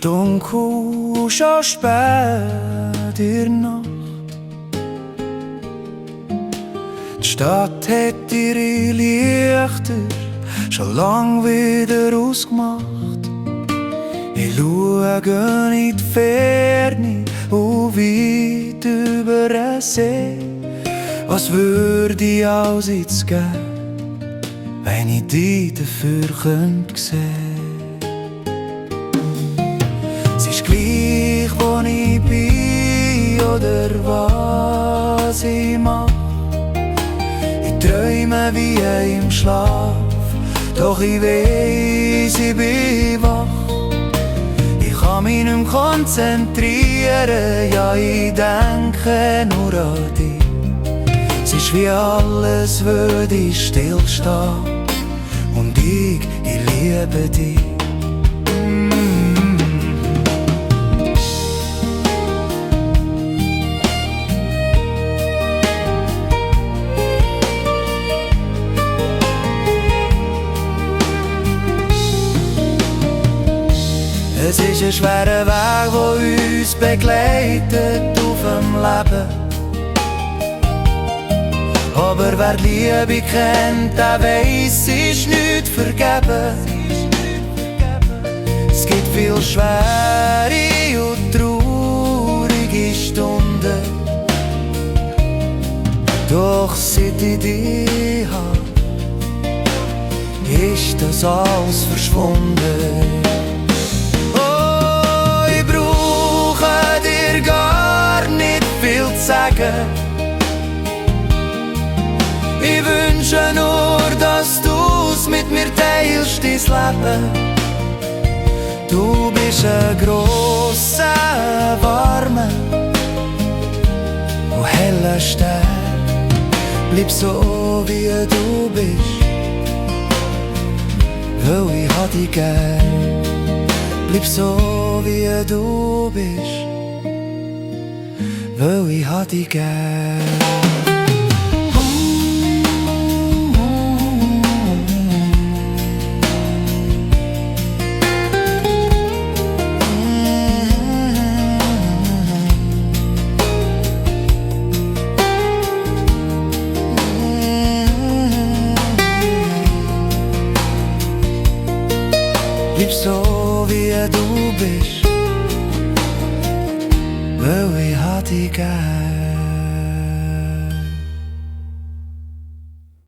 dunkel, schon spät in der Nacht. Die Stadt hat ihre Lichter schon lang wieder ausgemacht. Ich schaue in die Ferne und weit über den See. Was würde ich alles jetzt geben, wenn ich dich dafür könnte sehen? Es ist gleich, wo ich bin oder was ich mach. Ich träume wie im Schlaf, doch ich weiss, ich bin wach. Ich kann mich nicht mehr konzentrieren, ja, ich denke nur an dich. Es ist wie alles würde stillstehen und ich liebe dich. Es ist ein schwerer Weg, der uns begleitet auf dem Leben. Aber wer die Liebe kennt, der weiss, ist nicht vergeben. Es gibt viel schwere und traurige Stunden, doch seit ich dich hab, ist das alles verschwunden. Ich wünsche nur, dass du's mit mir teilst, dein Leben. Du bist ein grosser, warmer und heller Stern. Bleib so, wie du bist, weil ich hab dich gern. Bleib so, wie du bist, weil ich hab dich gern. Bleib so, wie du bist, weil ich hab dich gern.